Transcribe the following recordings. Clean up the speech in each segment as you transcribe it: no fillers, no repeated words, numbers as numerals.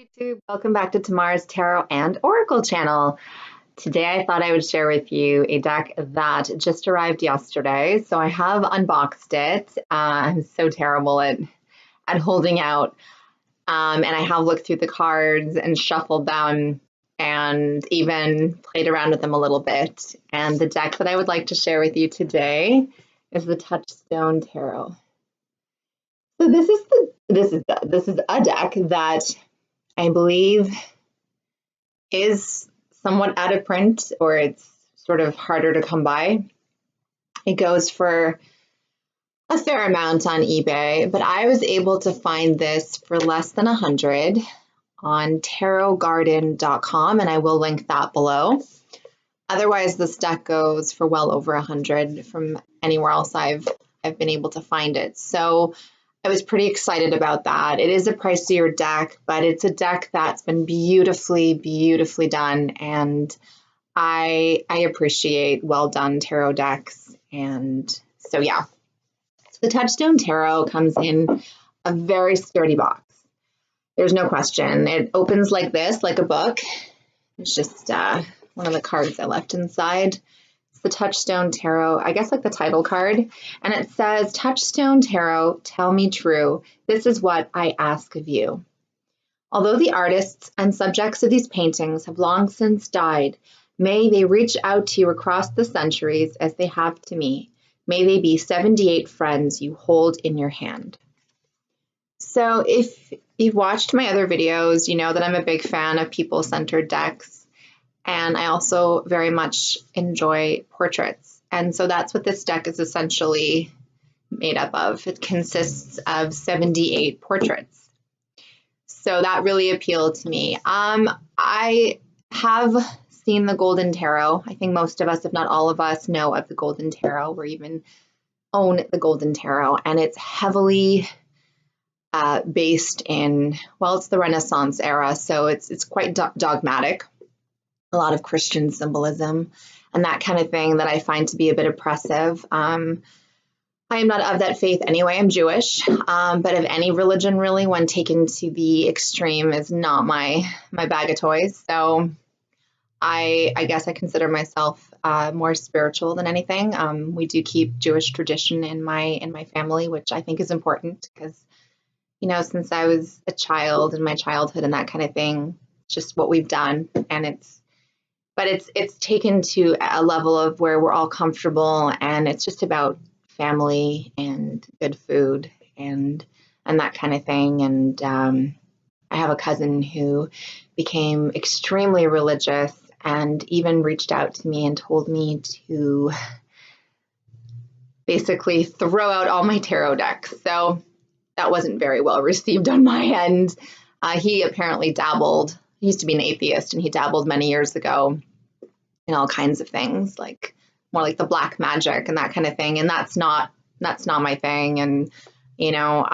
YouTube, welcome back to Tamara's Tarot and Oracle channel. Today I thought I would share with you a deck that just arrived yesterday. So I have unboxed it. I'm so terrible at holding out. And I have looked through the cards and shuffled them and even played around with them a little bit. And the deck that I would like to share with you today is the Touchstone Tarot. So this is a deck that I believe is somewhat out of print, or it's sort of harder to come by. It goes for a fair amount on eBay, but I was able to find this for less than 100 on tarotgarden.com, and I will link that below. Otherwise, this deck goes for well over 100 from anywhere else I've been able to find it. So I was pretty excited about that. It is a pricier deck, but it's a deck that's been beautifully, beautifully done. And I appreciate well done tarot decks. And so, yeah. So the Touchstone Tarot comes in a very sturdy box. There's no question. It opens like this, like a book. It's just one of the cards I left inside. The Touchstone Tarot, I guess like the title card, and it says, Touchstone Tarot, tell me true, this is what I ask of you. Although the artists and subjects of these paintings have long since died, may they reach out to you across the centuries as they have to me. May they be 78 friends you hold in your hand. So if you've watched my other videos, you know that I'm a big fan of people-centered decks. And I also very much enjoy portraits. And so that's what this deck is essentially made up of. It consists of 78 portraits. So that really appealed to me. I have seen the Golden Tarot. I think most of us, if not all of us, know of the Golden Tarot or even own the Golden Tarot. And it's heavily based in, well, it's the Renaissance era. So it's quite dogmatic. A lot of Christian symbolism and that kind of thing that I find to be a bit oppressive. I am not of that faith anyway. I'm Jewish, but of any religion really, when taken to the extreme, is not my bag of toys. So I guess I consider myself more spiritual than anything. We do keep Jewish tradition in my family, which I think is important because, you know, since I was a child in my childhood and that kind of thing, it's just what we've done, and it's taken to a level of where we're all comfortable, and it's just about family and good food and that kind of thing. And I have a cousin who became extremely religious and even reached out to me and told me to basically throw out all my tarot decks. So that wasn't very well received on my end. He apparently dabbled. He used to be an atheist, and he dabbled many years ago in all kinds of things, like more like the black magic and that kind of thing. And that's not my thing. And, you know,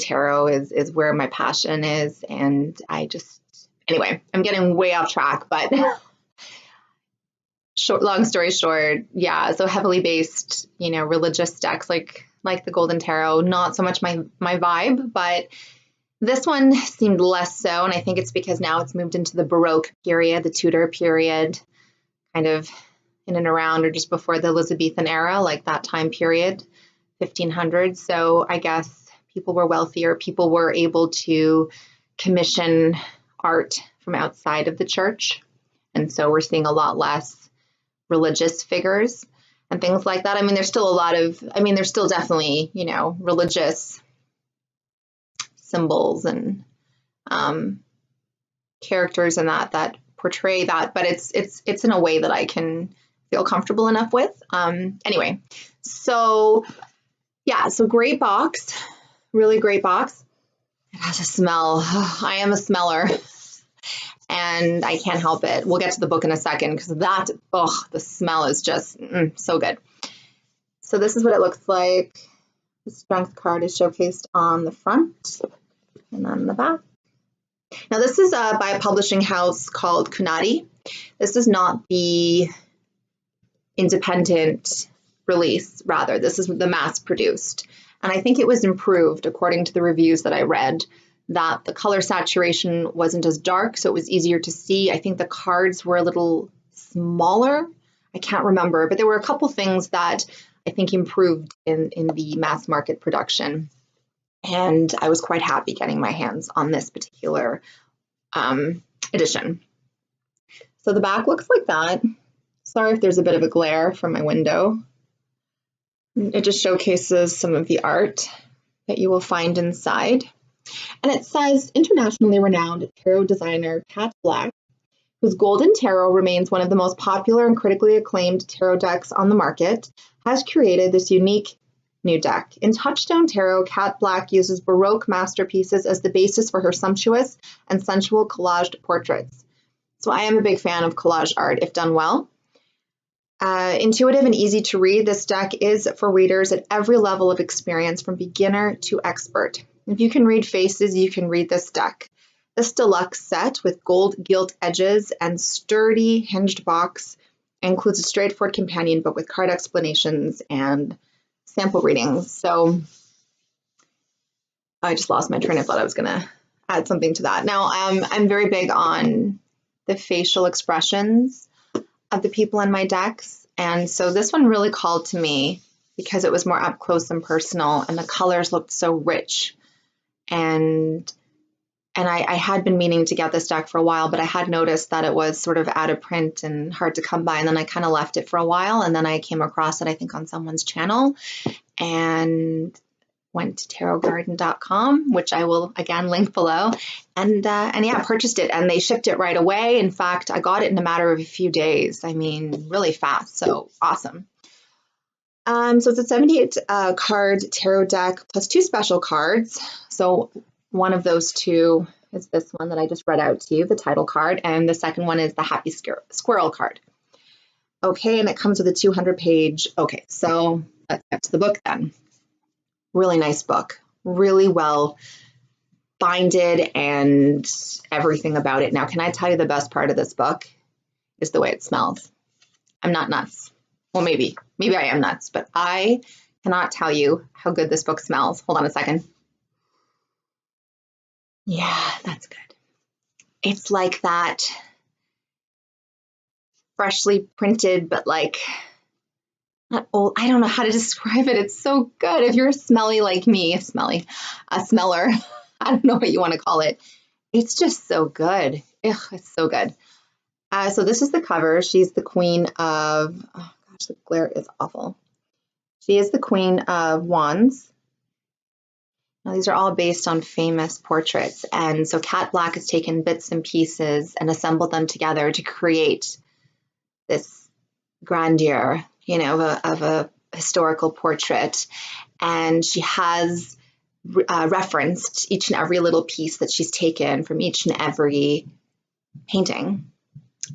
tarot is where my passion is. And anyway, I'm getting way off track, but long story short, yeah. So heavily based, you know, religious decks like the Golden Tarot, not so much my vibe, but this one seemed less so, and I think it's because now it's moved into the Baroque period, the Tudor period, kind of in and around or just before the Elizabethan era, like that time period, 1500s. So I guess people were wealthier, people were able to commission art from outside of the church, and so we're seeing a lot less religious figures and things like that. I mean, there's still definitely, you know, religious symbols and characters and that portray that, but it's in a way that I can feel comfortable enough with. Anyway, so yeah, so great box, really great box. It has a smell. I am a smeller, and I can't help it. We'll get to the book in a second because the smell is just so good. So this is what it looks like. The strength card is showcased on the front and on the back. Now this is by a publishing house called Kunadi. This is not the independent release, rather. This is the mass produced. And I think it was improved according to the reviews that I read. that the color saturation wasn't as dark, so it was easier to see. I think the cards were a little smaller. I can't remember, but there were a couple things that I think improved in the mass market production. And I was quite happy getting my hands on this particular edition. So the back looks like that. Sorry if there's a bit of a glare from my window. It just showcases some of the art that you will find inside. And it says, internationally renowned tarot designer Kat Black, whose Golden Tarot remains one of the most popular and critically acclaimed tarot decks on the market, has created this unique new deck. In Touchstone Tarot, Kat Black uses Baroque masterpieces as the basis for her sumptuous and sensual collaged portraits. So I am a big fan of collage art if done well. Intuitive and easy to read, this deck is for readers at every level of experience, from beginner to expert. If you can read faces, you can read this deck. This deluxe set with gold gilt edges and sturdy hinged box includes a straightforward companion book with card explanations and sample readings. So I just lost my train of thought. I was going to add something to that. Now, I'm very big on the facial expressions of the people in my decks. And so this one really called to me because it was more up close and personal, and the colors looked so rich. And I had been meaning to get this deck for a while, but I had noticed that it was sort of out of print and hard to come by. And then I kind of left it for a while. And then I came across it, I think, on someone's channel, and went to tarotgarden.com, which I will again link below, and yeah, purchased it, and they shipped it right away. In fact, I got it in a matter of a few days. I mean, really fast. So awesome. So it's a 78 card tarot deck plus 2 special cards. So one of those 2 is this one that I just read out to you, the title card, and the second one is the Happy Squirrel card. Okay, and it comes with a 200-page. Okay, so let's get to the book then. Really nice book, really well binded and everything about it. Now, can I tell you the best part of this book is the way it smells. I'm not nuts. Well, maybe I am nuts, but I cannot tell you how good this book smells. Hold on a second. Yeah, that's good. It's like that freshly printed, but like not old. I don't know how to describe it. It's so good. If you're smelly like me, a smeller, I don't know what you want to call it. It's just so good. Ugh, it's so good. So this is the cover. She's the queen of, oh gosh, the glare is awful. She is the queen of wands. Now, these are all based on famous portraits. And so Kat Black has taken bits and pieces and assembled them together to create this grandeur, you know, of a historical portrait. And she has referenced each and every little piece that she's taken from each and every painting,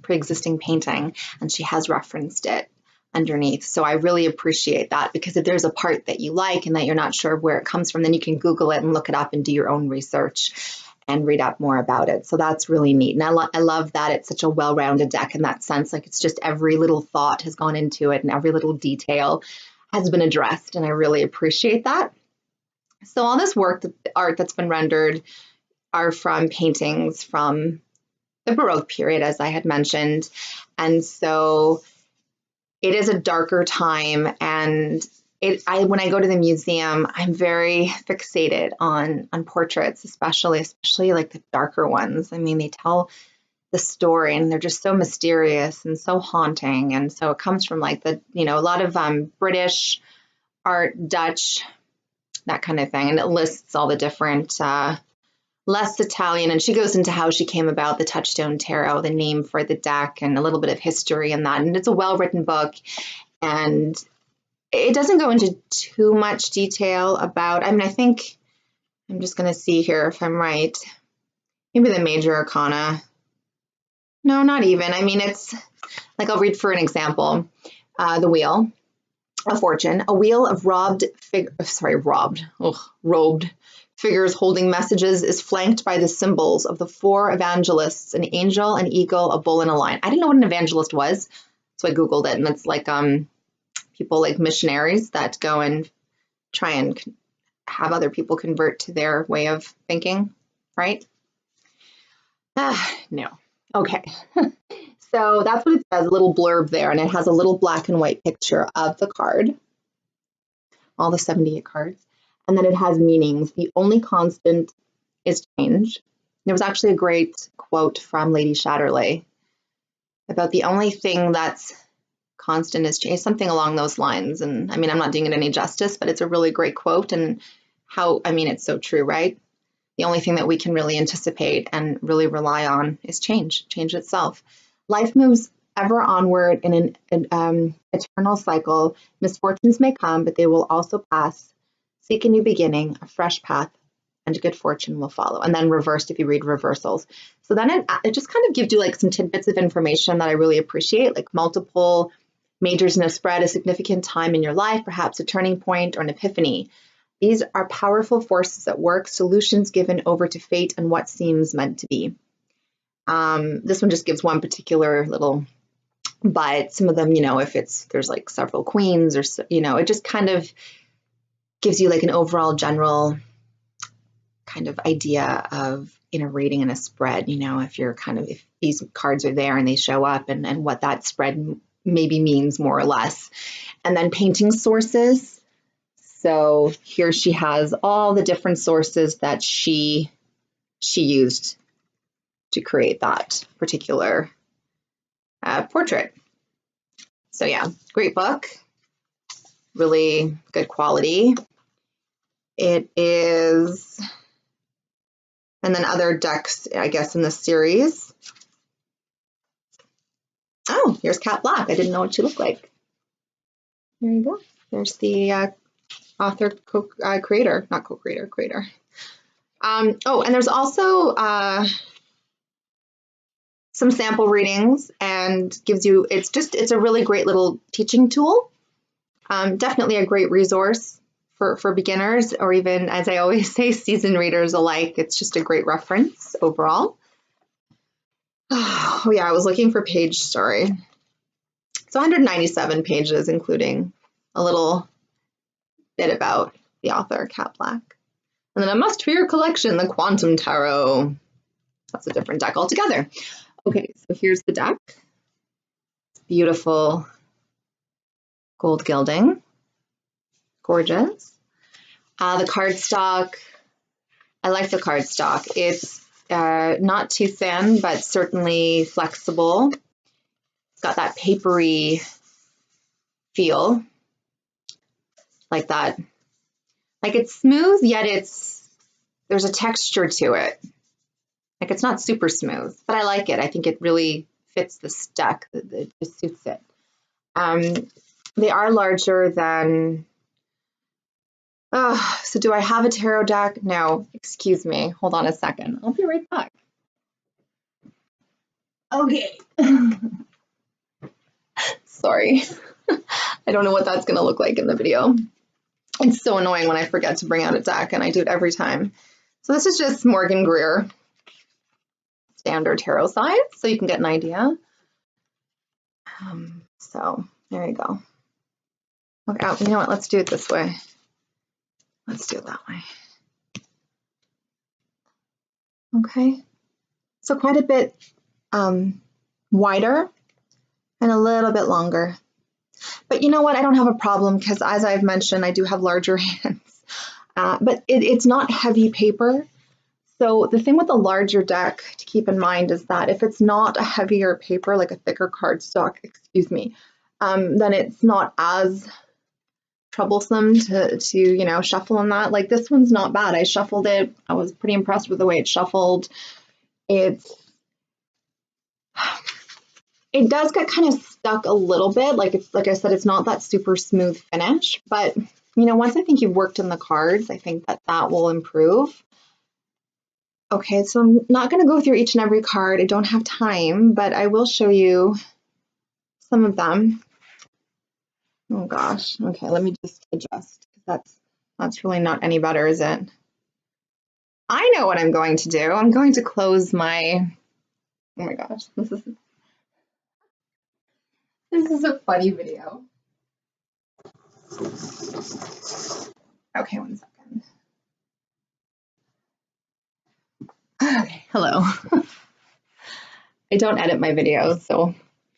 pre-existing painting, and she has referenced it underneath. So I really appreciate that, because if there's a part that you like and that you're not sure where it comes from, then you can Google it and look it up and do your own research and read up more about it. So that's really neat. And I love that it's such a well-rounded deck in that sense. Like, it's just every little thought has gone into it and every little detail has been addressed. And I really appreciate that. So all this work, the art that's been rendered, are from paintings from the Baroque period, as I had mentioned. And so it is a darker time, and when I go to the museum, I'm very fixated on portraits, especially like the darker ones. I mean, they tell the story, and they're just so mysterious and so haunting. And so it comes from like a lot of British art, Dutch, that kind of thing. And it lists all the different, less Italian, and she goes into how she came about the Touchstone Tarot, the name for the deck, and a little bit of history in that. And it's a well-written book, and it doesn't go into too much detail about, I mean, I think, I'm just going to see here if I'm right, maybe the major arcana. No, not even. I mean, it's like, I'll read for an example. The Wheel of Fortune, a wheel of robed figures holding messages, is flanked by the symbols of the 4 evangelists, an angel, an eagle, a bull, and a lion. I didn't know what an evangelist was, so I Googled it, and it's like people like missionaries that go and try and have other people convert to their way of thinking. right? No. Okay. So that's what it says, a little blurb there, and it has a little black and white picture of the card, all the 78 cards, and then it has meanings. The only constant is change. There was actually a great quote from Lady Chatterley about the only thing that's constant is change, something along those lines. And I mean, I'm not doing it any justice, but it's a really great quote, and how, I mean, it's so true, right? The only thing that we can really anticipate and really rely on is change itself. Life moves ever onward in an eternal cycle. Misfortunes may come, but they will also pass. Seek a new beginning, a fresh path, and good fortune will follow. And then reversed if you read reversals. So then it just kind of gives you like some tidbits of information that I really appreciate, like multiple majors in a spread, a significant time in your life, perhaps a turning point or an epiphany. These are powerful forces at work, solutions given over to fate and what seems meant to be. This one just gives one particular little, but some of them, you know, if there's like several queens or, you know, it just kind of gives you like an overall general kind of idea of in a reading and a spread, you know, if these cards are there and they show up and what that spread maybe means more or less. And then painting sources. So here she has all the different sources that she used to create that particular portrait. So yeah, great book, really good quality. It is, and then other decks, I guess, in the series. Oh, here's Cat Black. I didn't know what she looked like. There you go. There's the author, creator, not co-creator, creator. Oh, and there's also some sample readings, and gives you, it's a really great little teaching tool. Definitely a great resource for beginners, or even, as I always say, seasoned readers alike. It's just a great reference overall. Oh yeah, I was looking for page, sorry. It's 197 pages, including a little bit about the author, Cat Black. And then a must for your collection, the Quantum Tarot. That's a different deck altogether. Okay, so here's the deck. Beautiful gold gilding. Gorgeous. The cardstock, I like the cardstock. It's not too thin, but certainly flexible. It's got that papery feel, like that. Like it's smooth, yet there's a texture to it. Like it's not super smooth, but I like it. I think it really fits this deck. It just suits it. They are larger than, so do I have a tarot deck? No, excuse me. Hold on a second. I'll be right back. Okay. Sorry. I don't know what that's going to look like in the video. It's so annoying when I forget to bring out a deck, and I do it every time. So this is just Morgan Greer standard tarot size, so you can get an idea. So there you go. Okay, you know what? Let's do it this way. Let's do it that way. Okay. So quite a bit wider and a little bit longer. But you know what? I don't have a problem because, as I've mentioned, I do have larger hands. But it's not heavy paper. So the thing with the larger deck to keep in mind is that if it's not a heavier paper, like a thicker cardstock, excuse me, then it's not as troublesome to you know, shuffle on that. Like this one's not bad. I shuffled it. I was pretty impressed with the way it shuffled. It does get kind of stuck a little bit. Like I said, it's not that super smooth finish, but you know, once I think you've worked in the cards, I think that will improve. Okay, so I'm not going to go through each and every card. I don't have time, but I will show you some of them. Oh gosh. Okay, let me just adjust. That's really not any better, is it? I know what I'm going to do. I'm going to close my, oh my gosh, this is a funny video. Okay, one second. Okay, hello. I don't edit my videos, so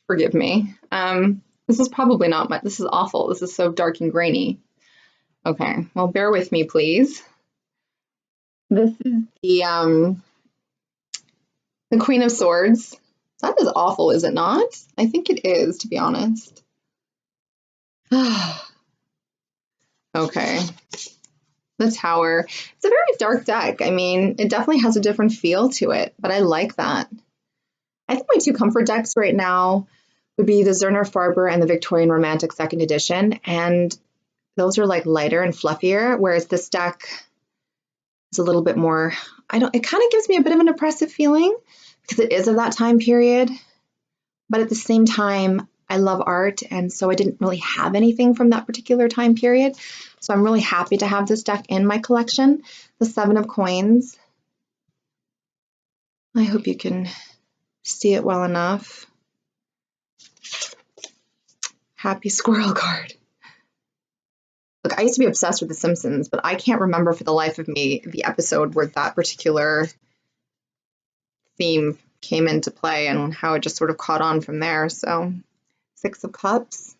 forgive me. This is probably not my, this is awful. This is so dark and grainy. Okay, well, bear with me, please. This is the Queen of Swords. That is awful, is it not? I think it is, to be honest. Okay. The Tower. It's a very dark deck. I mean, it definitely has a different feel to it, but I like that. I think my two comfort decks right now would be the Zerner Farber and the Victorian Romantic Second Edition, and those are like lighter and fluffier, whereas this deck is a little bit more, it kind of gives me a bit of an oppressive feeling because it is of that time period, but at the same time, I love art, and so I didn't really have anything from that particular time period. So I'm really happy to have this deck in my collection. The Seven of Coins. I hope you can see it well enough. Happy Squirrel card. Look, I used to be obsessed with The Simpsons, but I can't remember for the life of me the episode where that particular theme came into play and how it just sort of caught on from there. So, Six of Cups.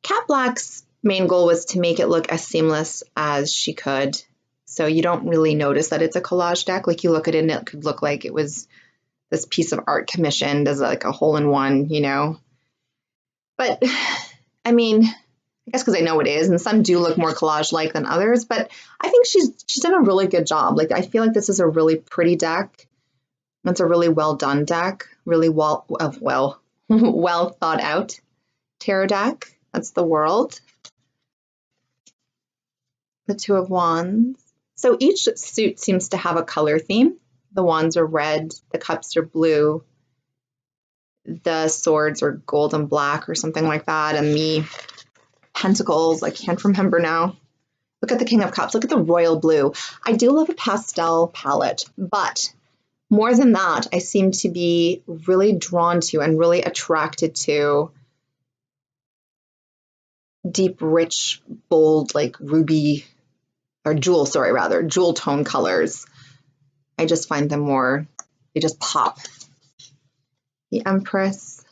Kat Black's main goal was to make it look as seamless as she could. So you don't really notice that it's a collage deck. Like you look at it and it could look like it was this piece of art commissioned as like a hole-in-one, you know. But I mean, I guess because I know it is, and some do look more collage-like than others, but I think she's done a really good job. Like I feel like this is a really pretty deck. It's a really well done deck, really well well thought out tarot deck. That's the World. The Two of Wands. So each suit seems to have a color theme. The wands are red, the cups are blue, the swords are gold and black or something like that, and the pentacles, I can't remember now. Look at the King of Cups, look at the royal blue. I do love a pastel palette, but more than that, I seem to be really drawn to and really attracted to deep, rich, bold, like ruby, or jewel, sorry, rather, jewel tone colors. I just find them more, they just pop. The Empress.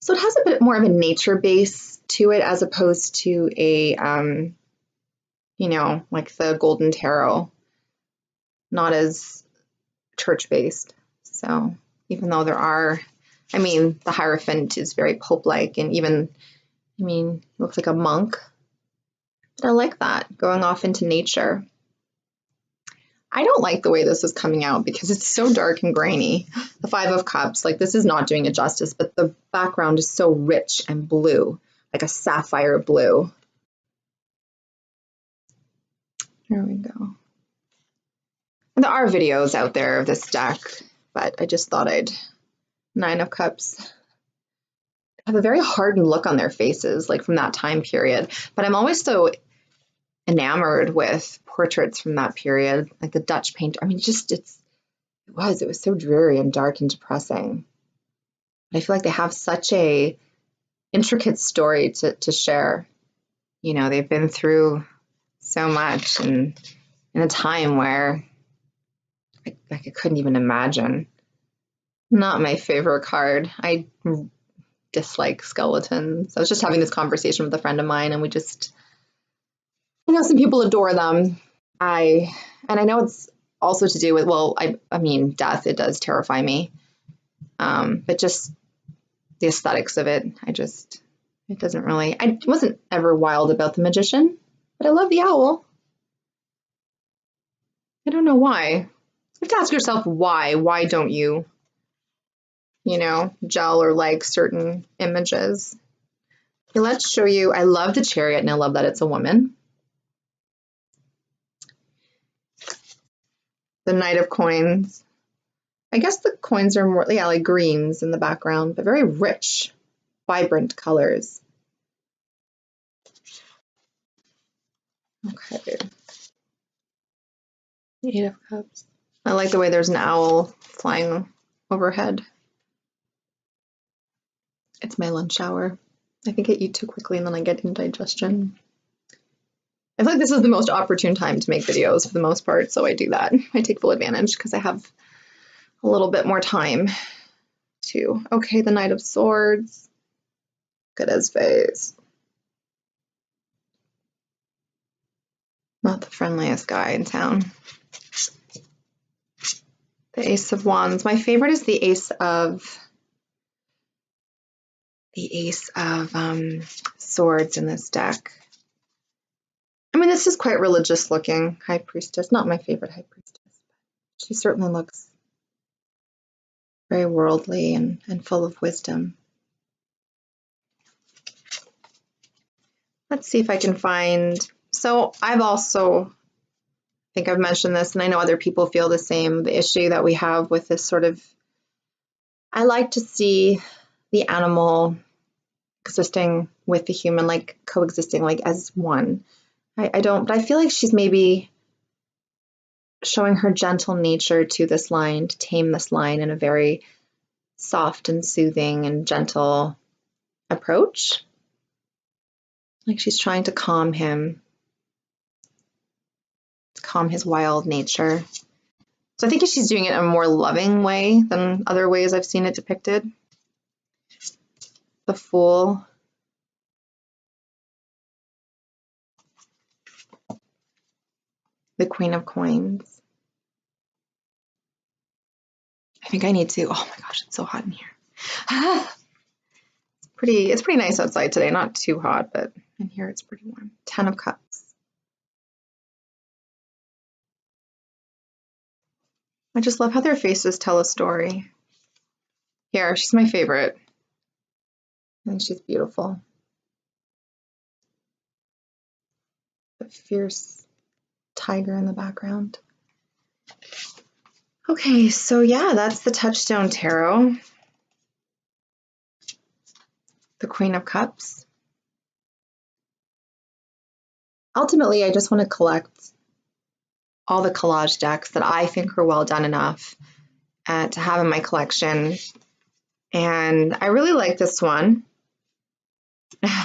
So it has a bit more of a nature base to it as opposed to a, you know, like the Golden Tarot, not as church-based. So even though there are, I mean, the Hierophant is very Pope-like, and even, I mean, looks like a monk. But I like that, going off into nature. I don't like the way this is coming out because it's so dark and grainy. The Five of Cups, like this is not doing it justice, but the background is so rich and blue, like a sapphire blue. There we go. And there are videos out there of this deck, but I just thought I'd, Nine of Cups, have a very hardened look on their faces, like from that time period. But I'm always so enamored with portraits from that period, like the Dutch painter. I mean, just it was so dreary and dark and depressing. But I feel like they have such a intricate story to share. You know, they've been through so much and in a time where I couldn't even imagine. Not my favorite card. I dislike skeletons. I was just having this conversation with a friend of mine, and we just, you know, some people adore them. And I know it's also to do with, well, I mean, death, it does terrify me. But just the aesthetics of it, it doesn't really, I wasn't ever wild about the Magician, but I love the Owl. I don't know why. You have to ask yourself why. Why don't you, you know, gel or like certain images? Okay, let's show you, I love the Chariot, and I love that it's a woman. The Knight of Coins. I guess the coins are more, yeah, like greens in the background, but very rich, vibrant colors. Okay. Eight of Cups. I like the way there's an owl flying overhead. It's my lunch hour. I think I eat too quickly and then I get indigestion. I feel like this is the most opportune time to make videos for the most part, so I do that. I take full advantage because I have a little bit more time too. Okay, the Knight of Swords. Look at his face. Not the friendliest guy in town. The Ace of Wands. My favorite is the Ace of Swords in this deck. I mean, this is quite religious looking. High Priestess. Not my favorite High Priestess, but she certainly looks very worldly and full of wisdom. Let's see if I can find. So I've also, I think I've mentioned this, and I know other people feel the same, the issue that we have with this sort of, I like to see the animal existing with the human, like coexisting, like as one. I don't, but I feel like she's maybe showing her gentle nature to this lion, to tame this lion in a very soft and soothing and gentle approach. Like she's trying to calm him, to calm his wild nature. So I think she's doing it in a more loving way than other ways I've seen it depicted. The Fool. The Queen of Coins. I think I need to, oh my gosh, it's so hot in here. It's pretty nice outside today, not too hot, but in here it's pretty warm. 10 of Cups. I just love how their faces tell a story. Here, she's my favorite. And she's beautiful. The fierce tiger in the background. Okay, so yeah, that's the Touchstone Tarot. The Queen of Cups. Ultimately, I just want to collect all the collage decks that I think are well done enough to have in my collection. And I really like this one.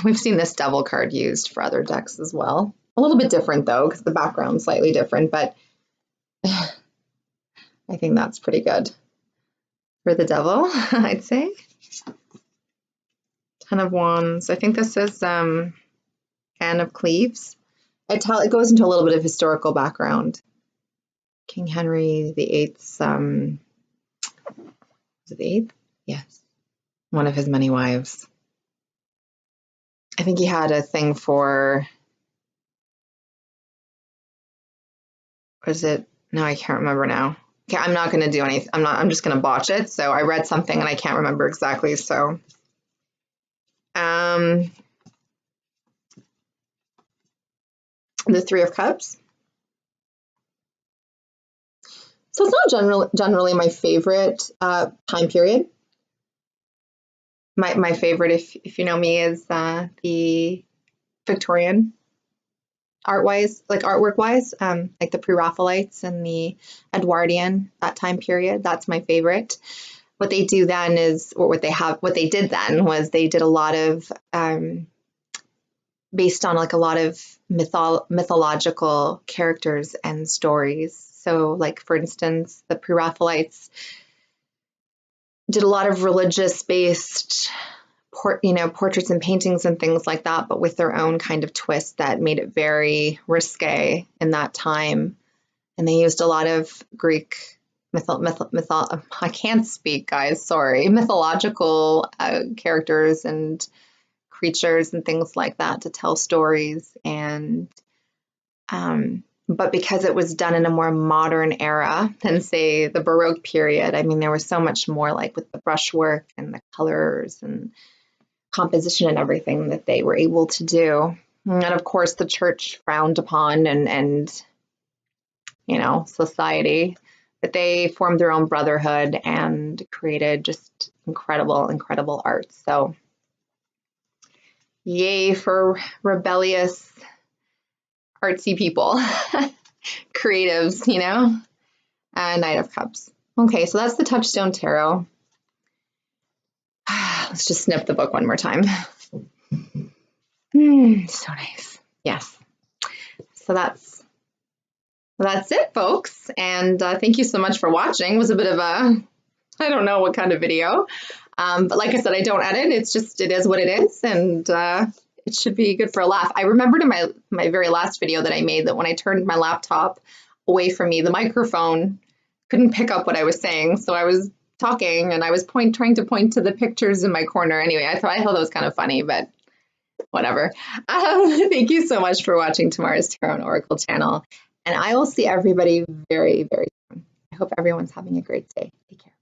We've seen this Devil card used for other decks as well. A little bit different though, because the background's slightly different, but I think that's pretty good for the Devil, I'd say. 10 of Wands. I think this is Anne of Cleves. It goes into a little bit of historical background. King Henry VIII's, was it the 8th? Yes. One of his many wives. I think he had a thing for, was it? No, I can't remember now. Okay, I'm not going to do anything. I'm just going to botch it. So I read something and I can't remember exactly. So, the 3 of Cups. So it's not generally my favorite time period. My favorite, if you know me, is the Victorian art-wise, like artwork-wise, like the Pre-Raphaelites and the Edwardian, that time period. That's my favorite. What they do then is, or what they did then was they did a lot of based on like a lot of mythological characters and stories. So like, for instance, the Pre-Raphaelites did a lot of religious-based portraits and paintings and things like that, but with their own kind of twist that made it very risque in that time. And they used a lot of Greek I can't speak, guys, sorry, mythological characters and creatures and things like that to tell stories. And but because it was done in a more modern era than, say, the Baroque period, I mean, there was so much more like with the brushwork and the colors and composition and everything that they were able to do. And of course, the church frowned upon and society, but they formed their own brotherhood and created just incredible art. So yay for rebellious artsy people, creatives, Knight of Cups. Okay, so that's the Touchstone Tarot. Let's just snip the book one more time. So nice. Yes. So that's it, folks. And thank you so much for watching. It was a bit of a, I don't know what kind of video. But like I said, I don't edit. It's just, it is what it is. And it should be good for a laugh. I remembered in my very last video that I made that when I turned my laptop away from me, the microphone couldn't pick up what I was saying. So I was talking and I was trying to point to the pictures in my corner. Anyway, I thought that was kind of funny, but whatever. Thank you so much for watching Tamara's Tarot and Oracle channel. And I will see everybody very, very soon. I hope everyone's having a great day. Take care.